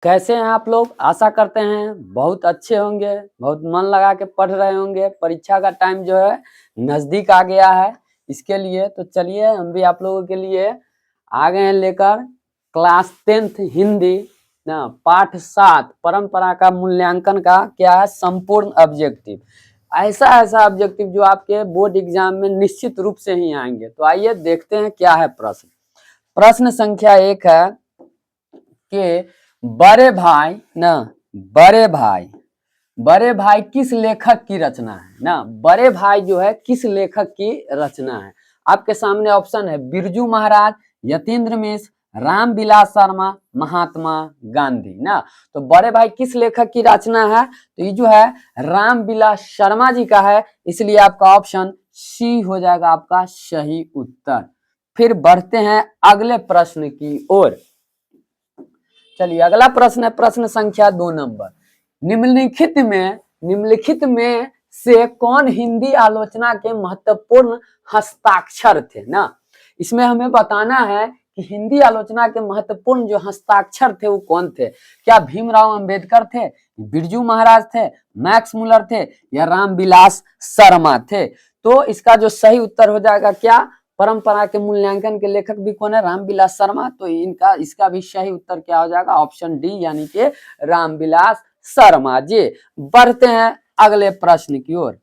कैसे हैं आप लोग? आशा करते हैं बहुत अच्छे होंगे, बहुत मन लगा के पढ़ रहे होंगे। परीक्षा का टाइम जो है नज़दीक आ गया है। इसके लिए तो चलिए हम भी आप लोगों के लिए आ गए हैं लेकर क्लास 10th हिंदी ना पाठ 7 परंपरा का मूल्यांकन का क्या है संपूर्ण ऑब्जेक्टिव। ऐसा ऑब्जेक्टिव जो आपके बोर्ड एग्जाम में निश्चित रूप से ही आएंगे। तो आइए देखते हैं क्या है प्रश्न। प्रश्न संख्या 1 है कि बड़े भाई ना बड़े भाई किस लेखक की रचना है ना। बड़े भाई जो है किस लेखक की रचना है। आपके सामने ऑप्शन है बिरजू महाराज, यतीन्द्र मिश्र, रामविलास शर्मा, महात्मा गांधी ना। तो बड़े भाई किस लेखक की रचना है तो ये जो है रामविलास शर्मा जी का है, इसलिए आपका ऑप्शन सी हो जाएगा आपका सही उत्तर। फिर बढ़ते हैं अगले प्रश्न की ओर। चलिए अगला प्रश्न है प्रश्न संख्या 2 नंबर। निम्नलिखित में से कौन हिंदी आलोचना के महत्वपूर्ण हस्ताक्षर थे ना। इसमें हमें बताना है कि हिंदी आलोचना के महत्वपूर्ण जो हस्ताक्षर थे वो कौन थे। क्या भीमराव अंबेडकर थे, बिरजू महाराज थे, मैक्स मुलर थे या रामविलास शर्मा थे। तो इसका जो सही उत्तर हो जाएगा क्या, परंपरा के मूल्यांकन के लेखक भी कौन है, रामविलास शर्मा। तो इसका भी सही उत्तर क्या हो जाएगा, ऑप्शन डी यानी कि रामविलास शर्मा जी। बढ़ते हैं अगले प्रश्न की ओर।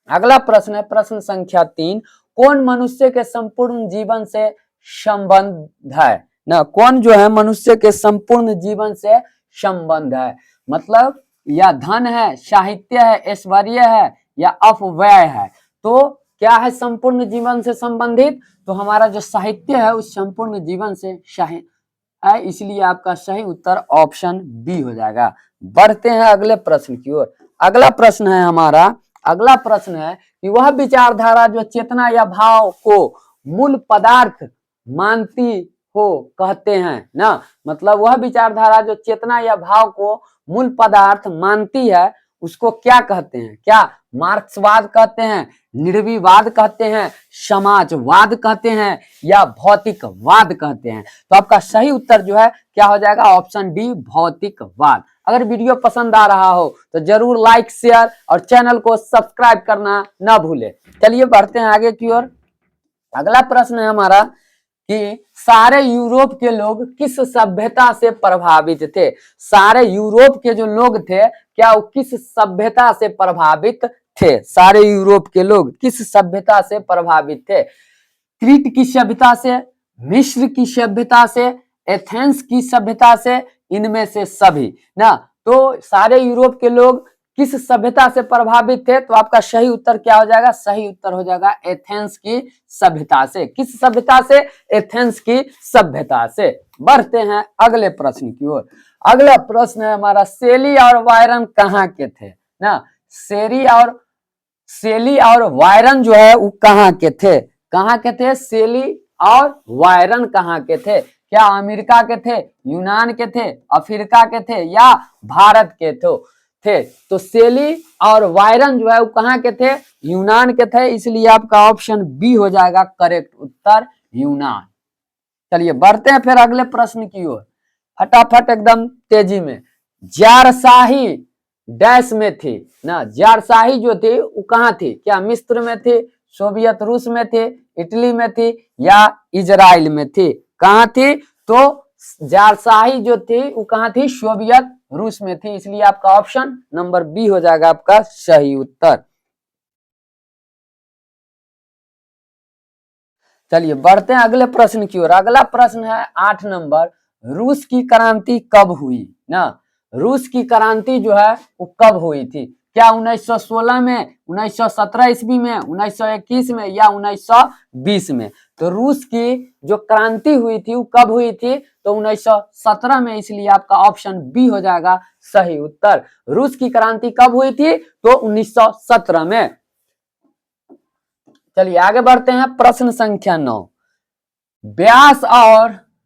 अगला प्रश्न है प्रश्न संख्या 3। कौन मनुष्य के संपूर्ण जीवन से संबंध है ना। कौन जो है मनुष्य के संपूर्ण जीवन से संबंध है, मतलब या धन है, साहित्य है, ऐश्वर्य है या अपव्यय है। तो क्या है संपूर्ण जीवन से संबंधित, तो हमारा जो साहित्य है उस संपूर्ण जीवन से है, इसलिए आपका सही उत्तर ऑप्शन बी हो जाएगा। बढ़ते हैं अगले प्रश्न की ओर। अगला प्रश्न है कि वह विचारधारा जो चेतना या भाव को मूल पदार्थ मानती हो कहते हैं ना। मतलब वह विचारधारा जो चेतना या भाव को मूल पदार्थ मानती है उसको क्या कहते हैं। क्या मार्क्सवाद कहते हैं, निर्विवाद कहते हैं, समाजवाद कहते हैं या भौतिकवाद कहते हैं। तो आपका सही उत्तर जो है क्या हो जाएगा, ऑप्शन डी भौतिकवाद। अगर वीडियो पसंद आ रहा हो तो जरूर लाइक शेयर और चैनल को सब्सक्राइब करना ना भूले। चलिए बढ़ते हैं आगे की ओर। अगला प्रश्न है हमारा कि सारे यूरोप के लोग किस सभ्यता से प्रभावित थे। सारे यूरोप के जो लोग थे क्या वो किस सभ्यता से प्रभावित थे। सारे यूरोप के लोग किस सभ्यता से प्रभावित थे। क्रीट की सभ्यता से, मिस्र की सभ्यता से, एथेंस की सभ्यता से, इनमें से सभी ना। तो सारे यूरोप के लोग किस सभ्यता से प्रभावित थे, तो आपका सही उत्तर क्या हो जाएगा, सही उत्तर हो जाएगा एथेंस की सभ्यता से। किस सभ्यता से, एथेंस की सभ्यता से। बढ़ते हैं अगले प्रश्न की ओर। अगला प्रश्न है हमारा शेली और वायरन कहाँ के थे ना। शेली और वायरन जो है वो कहाँ के थे, कहाँ के थे शेली और वायरन कहाँ के थे। क्या अमेरिका के थे, यूनान के थे, अफ्रीका के थे या भारत के थे। तो शेली और वायरन जो है वो कहाँ के थे, यूनान के थे, इसलिए आपका ऑप्शन बी हो जाएगा करेक्ट उत्तर, यूनान। चलिए बढ़ते हैं फिर अगले प्रश्न की ओर फटाफट एकदम तेजी में। जारशाही डैश में थी ना। जारशाही जो थी वो कहाँ थी, क्या मिस्र में थी, सोवियत रूस में थी, इटली में थी या इजराइल में थी। कहाँ थी, तो जारशाही जो थी वो कहाँ थी, सोवियत रूस में थी, इसलिए आपका ऑप्शन नंबर बी हो जाएगा आपका सही उत्तर। चलिए बढ़ते हैं अगले प्रश्न की ओर। अगला प्रश्न है 8 नंबर। रूस की क्रांति कब हुई ना। रूस की क्रांति जो है वो कब हुई थी। क्या 1916 में, 1917 ईस्वी में, 1921 में या 1920 में। तो रूस की जो क्रांति हुई थी वो कब हुई थी, तो 1917 में, इसलिए आपका ऑप्शन बी हो जाएगा सही उत्तर। रूस की क्रांति कब हुई थी, तो 1917 में। चलिए आगे बढ़ते हैं प्रश्न संख्या 9।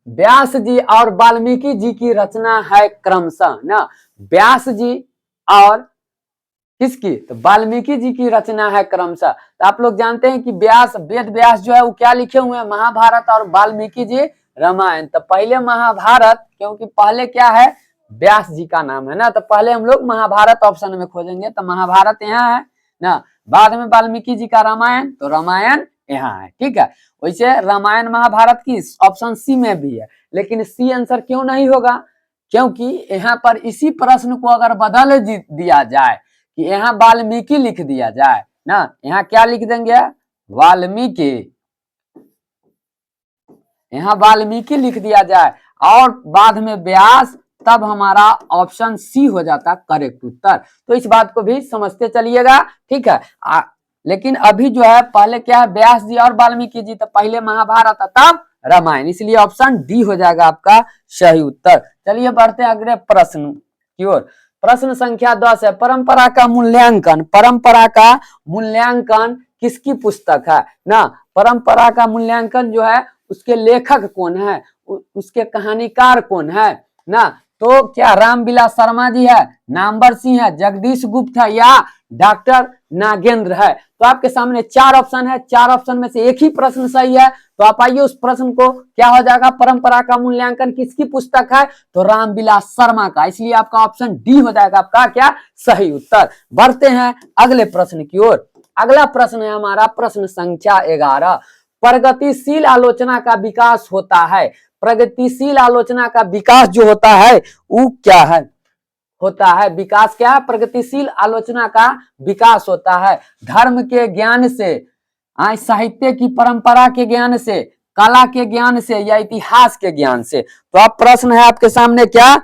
व्यास जी और वाल्मीकि जी की रचना है क्रमशः ना। व्यास जी और किसकी, तो वाल्मीकि जी की रचना है क्रमशः। तो आप लोग जानते हैं कि वेद व्यास जो है वो क्या लिखे हुए हैं, महाभारत, और वाल्मीकि जी रामायण। तो पहले महाभारत, क्योंकि पहले क्या है व्यास जी का नाम है ना। तो पहले हम लोग महाभारत ऑप्शन में खोजेंगे, तो महाभारत यहाँ है ना। बाद में वाल्मीकि जी का रामायण, तो रामायण यहाँ है, ठीक है। वैसे रामायण महाभारत की ऑप्शन सी में भी है, लेकिन सी आंसर क्यों नहीं होगा, क्योंकि यहाँ पर इसी प्रश्न को अगर बदल दिया जाए कि यहाँ वाल्मीकि लिख दिया जाए ना, यहाँ क्या लिख देंगे, वाल्मीकि, यहाँ वाल्मीकि लिख दिया जाए और बाद में व्यास, तब हमारा ऑप्शन सी हो जाता करेक्ट उत्तर। तो इस बात को भी समझते चलिएगा, ठीक है। लेकिन अभी जो है पहले क्या है, व्यास जी और वाल्मीकि जी, तो पहले महाभारत तब रामायण, इसलिए ऑप्शन डी हो जाएगा आपका सही उत्तर। चलिए बढ़ते हैं अगले प्रश्न की ओर। प्रश्न संख्या 10 है, परंपरा का मूल्यांकन, परंपरा का मूल्यांकन किसकी पुस्तक है ना। परंपरा का मूल्यांकन जो है उसके लेखक कौन है, उसके कहानीकार कौन है ना। तो क्या रामविलास शर्मा जी है, नामवर सिंह है, जगदीश गुप्त है, या डॉक्टर नागेंद्र है। तो आपके सामने 4 ऑप्शन है, 4 ऑप्शन में से एक ही प्रश्न सही है। तो आप आइए उस प्रश्न को, क्या हो जाएगा, परंपरा का मूल्यांकन किसकी पुस्तक है, तो रामविलास शर्मा का, इसलिए आपका ऑप्शन डी हो जाएगा आपका क्या सही उत्तर। बढ़ते हैं अगले प्रश्न की ओर। अगला प्रश्न है हमारा प्रश्न संख्या 11, प्रगतिशील आलोचना का विकास होता है। प्रगतिशील आलोचना का विकास जो होता है वो क्या है, होता है विकास क्या है, प्रगतिशील आलोचना का विकास होता है धर्म के ज्ञान से, साहित्य की परंपरा के ज्ञान से, कला के ज्ञान से, या इतिहास के ज्ञान से। तो अब प्रश्न है आपके सामने क्या,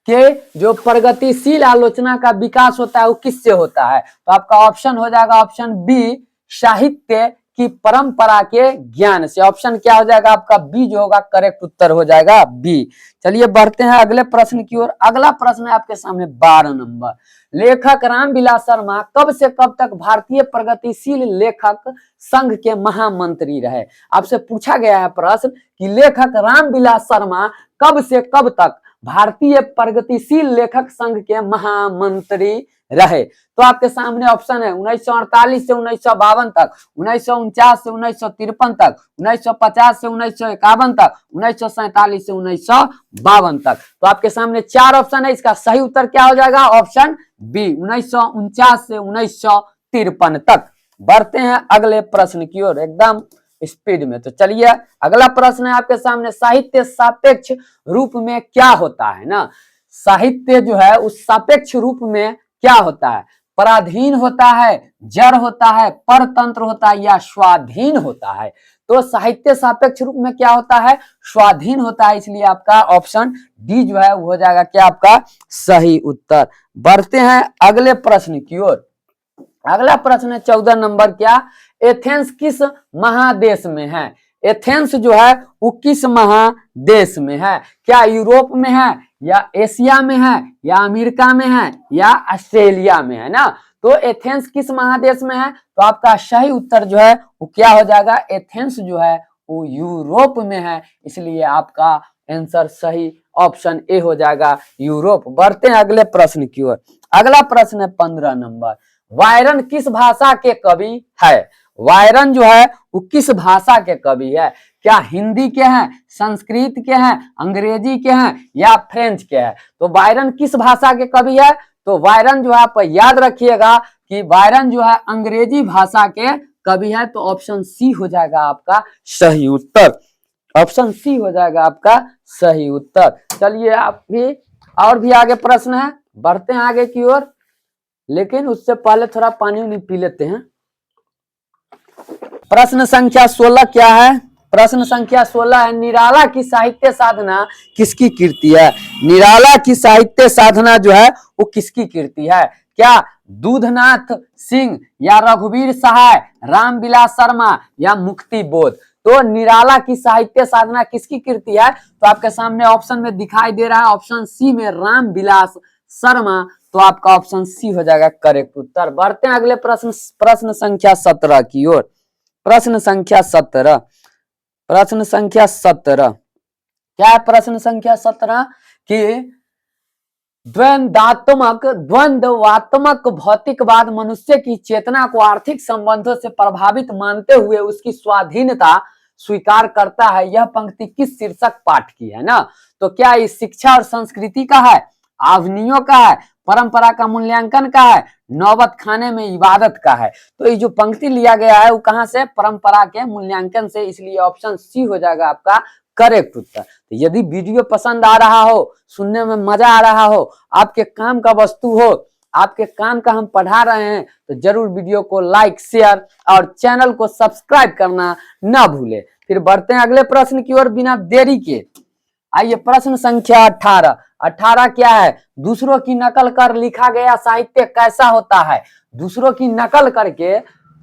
कि जो प्रगतिशील आलोचना का विकास होता है वो किससे होता है। तो आपका ऑप्शन हो जाएगा ऑप्शन बी, साहित्य की परंपरा के ज्ञान से। ऑप्शन क्या हो जाएगा आपका बी जो होगा करेक्ट उत्तर हो जाएगा बी। चलिए बढ़ते हैं अगले प्रश्न की ओर। अगला प्रश्न है आपके सामने 12 नंबर, लेखक रामविलास शर्मा कब से कब तक भारतीय प्रगतिशील लेखक संघ के महामंत्री रहे। आपसे पूछा गया है प्रश्न कि लेखक रामविलास शर्मा कब से कब तक भारतीय प्रगतिशील लेखक संघ के महामंत्री रहे। तो आपके सामने ऑप्शन है 1948 से 1952 तक, 1949 से 1953 तक, 1950 से 1951 तक, 1947 से 1952 तक। तो आपके सामने 4 ऑप्शन है, इसका सही उत्तर क्या हो जाएगा, ऑप्शन बी 1949 से 1953 तक। बढ़ते हैं अगले प्रश्न की ओर एकदम स्पीड में। तो चलिए अगला प्रश्न है आपके सामने, साहित्य सापेक्ष रूप में क्या होता है ना। साहित्य जो है उस सापेक्ष रूप में क्या होता है, पराधीन होता है, जड़ होता है, परतंत्र होता है, या स्वाधीन होता है। तो साहित्य सापेक्ष रूप में क्या होता है, स्वाधीन होता है, इसलिए आपका ऑप्शन डी जो है वो हो जाएगा क्या आपका सही उत्तर। बढ़ते हैं अगले प्रश्न की ओर। अगला प्रश्न है 14 नंबर, क्या एथेंस किस महादेश में है। एथेंस जो है वो किस महादेश में है, क्या यूरोप में है, या एशिया में है, या अमेरिका में है, या ऑस्ट्रेलिया में है ना। तो एथेंस किस महादेश में है, तो आपका सही उत्तर जो है वो क्या हो जाएगा, एथेंस जो है वो यूरोप में है, इसलिए आपका आंसर सही ऑप्शन ए हो जाएगा यूरोप। बढ़ते हैं अगले प्रश्न की ओर। अगला प्रश्न है 15 नंबर, वायरन किस भाषा के कवि है। वायरन जो है वो किस भाषा के कवि है, क्या हिंदी के हैं, संस्कृत के हैं, अंग्रेजी के हैं, या फ्रेंच के हैं। तो वायरन किस भाषा के कवि है, तो वायरन जो है आप याद रखिएगा कि वायरन जो है अंग्रेजी भाषा के कवि है। तो ऑप्शन सी हो जाएगा आपका सही उत्तर, ऑप्शन सी हो जाएगा आपका सही उत्तर। चलिए आप भी और भी आगे प्रश्न है, बढ़ते हैं आगे की ओर, लेकिन उससे पहले थोड़ा पानी पी लेते हैं। प्रश्न संख्या 16 क्या है, प्रश्न संख्या 16 है, निराला की साहित्य साधना किसकी कृति है। निराला की साहित्य साधना जो है वो किसकी कृति है, क्या दूधनाथ सिंह, या रघुवीर सहाय, रामविलास शर्मा, या मुक्ति बोध। तो निराला की साहित्य साधना किसकी कृति है, तो आपके सामने ऑप्शन में दिखाई दे रहा है ऑप्शन सी में रामविलास शर्मा। तो आपका ऑप्शन सी हो जाएगा करेक्ट उत्तर। बढ़ते हैं अगले प्रश्न, प्रश्न संख्या 17 की ओर। प्रश्न संख्या 17, प्रश्न संख्या 17 क्या है, प्रश्न संख्या 17 कि द्वंद्वात्मक भौतिकवाद मनुष्य की चेतना को आर्थिक संबंधों से प्रभावित मानते हुए उसकी स्वीकार करता है। यह पंक्ति किस शीर्षक पाठ की है ना? तो क्या ये शिक्षा और संस्कृति का है, आवनियों का है, परंपरा का मूल्यांकन का है, नौबत खाने में इबादत का है? तो ये जो पंक्ति लिया गया है वो कहां से? परंपरा के मूल्यांकन से, इसलिए ऑप्शन सी हो जाएगा आपका करेक्ट उत्तर। तो यदि वीडियो पसंद आ रहा हो, सुनने में मजा आ रहा हो, आपके काम का वस्तु हो, आपके काम का हम पढ़ा रहे हैं, तो जरूर वीडियो को लाइक, शेयर और चैनल को सब्सक्राइब करना ना भूले। फिर बढ़ते हैं अगले प्रश्न की ओर बिना देरी के। आइए प्रश्न संख्या 18। 18 क्या है? दूसरों की नकल कर लिखा गया साहित्य कैसा होता है? दूसरों की नकल करके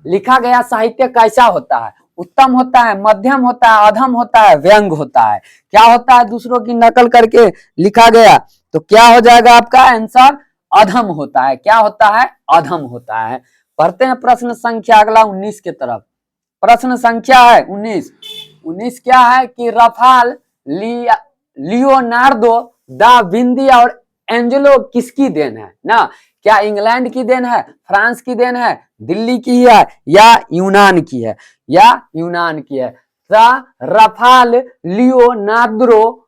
लिखा गया साहित्य कैसा होता है? उत्तम होता है, मध्यम होता है, अधम होता है, व्यंग होता है? क्या होता है दूसरों की नकल करके लिखा गया? तो क्या हो जाएगा आपका आंसर? अधम होता है। क्या होता है? अधम होता है। पढ़ते हैं प्रश्न संख्या अगला 19 के तरफ। प्रश्न संख्या है 19। 19 क्या है कि रफाल, लियोनार्दो दा विंदी और एंजेलो किसकी देन है ना? क्या इंग्लैंड की देन है, फ्रांस की देन है, दिल्ली की है या यूनान की है? या यूनान की है। रफाल, लियोनार्दो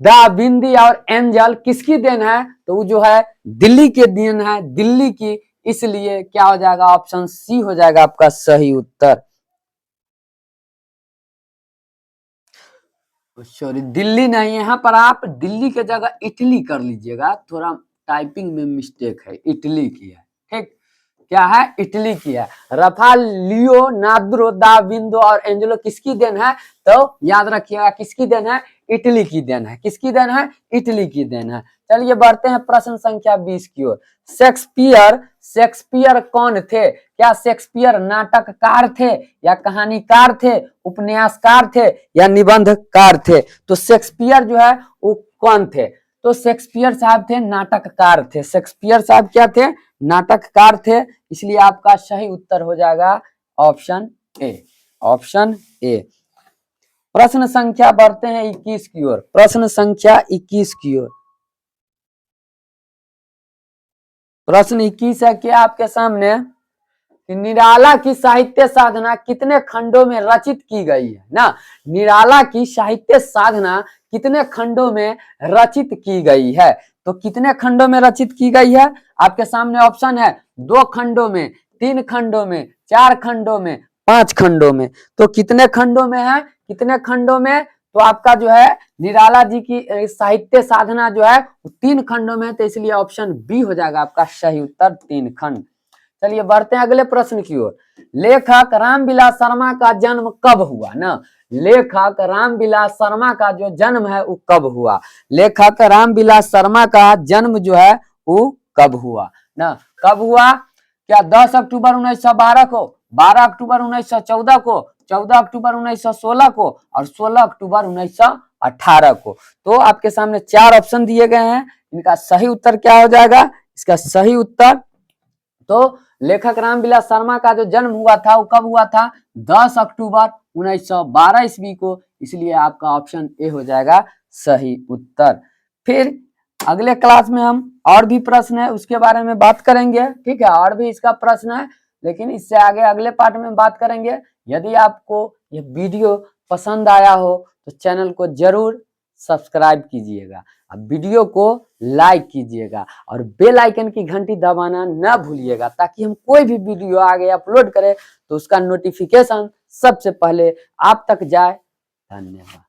दा विंदी और एंजल किसकी देन है? तो वो जो है दिल्ली के देन है, दिल्ली की। इसलिए क्या हो जाएगा? ऑप्शन सी हो जाएगा आपका सही उत्तर। सॉरी, दिल्ली नहीं, यहाँ पर आप दिल्ली के जगह इटली कर लीजिएगा, थोड़ा टाइपिंग में मिस्टेक है, इटली की है। ठीक, क्या है? इटली की है। रफाल, लियोनार्दो दा विंदो और एंजेलो किसकी देन है? तो याद रखिएगा किसकी देन है? इटली की देन है। किसकी देन है? इटली की देन है। चलिए बढ़ते हैं प्रश्न संख्या 20 की ओर। शेक्सपियर कौन थे? क्या शेक्सपियर नाटककार थे या कहानीकार थे, उपन्यासकार थे या निबंधकार थे? तो शेक्सपियर जो है वो कौन थे? तो शेक्सपियर साहब थे नाटककार थे। शेक्सपियर साहब क्या थे? नाटककार थे। इसलिए आपका सही उत्तर हो जाएगा ऑप्शन ए। Option A. प्रश्न संख्या बढ़ते हैं 21 की ओर। प्रश्न संख्या 21 की ओर। प्रश्न 21 है क्या आपके सामने कि निराला की साहित्य साधना कितने खंडों में रचित की गई है ना? निराला की साहित्य साधना कितने खंडों में रचित की गई है? तो कितने खंडों में रचित की गई है? आपके सामने ऑप्शन है 2 खंडों में, 3 खंडों में, 4 खंडों में, 5 खंडों में। तो कितने खंडों में है? कितने खंडों में? तो आपका जो है निराला जी की साहित्य साधना जो है 3 खंडों में, तो इसलिए ऑप्शन बी हो जाएगा आपका सही उत्तर, 3 खंड। चलिए बढ़ते हैं अगले प्रश्न की ओर। लेखक रामविलास शर्मा का जन्म कब हुआ ना? लेखक रामविलास शर्मा का जो जन्म है वो कब हुआ? लेखक रामविलास शर्मा का जन्म जो है वो कब हुआ ना? कब हुआ? क्या 10 अक्टूबर 1912 को, 12 अक्टूबर 1914 को, 14 अक्टूबर 1916 को और 16 अक्टूबर 1918 को? तो आपके सामने 4 ऑप्शन दिए गए हैं। इनका सही उत्तर क्या हो जाएगा? इसका सही उत्तर, तो लेखक रामविलास शर्मा का जो जन्म हुआ था वो कब हुआ था? 10 अक्टूबर 1912 ईस्वी को। इसलिए आपका ऑप्शन ए हो जाएगा सही उत्तर। फिर अगले क्लास में हम और भी प्रश्न है उसके बारे में बात करेंगे। ठीक है, और भी इसका प्रश्न है, लेकिन इससे आगे अगले पार्ट में बात करेंगे। यदि आपको ये वीडियो पसंद आया हो तो चैनल को जरूर सब्सक्राइब कीजिएगा, अब वीडियो को लाइक कीजिएगा और बेल आइकन की घंटी दबाना ना भूलिएगा, ताकि हम कोई भी वीडियो आगे अपलोड करें तो उसका नोटिफिकेशन सबसे पहले आप तक जाए। धन्यवाद।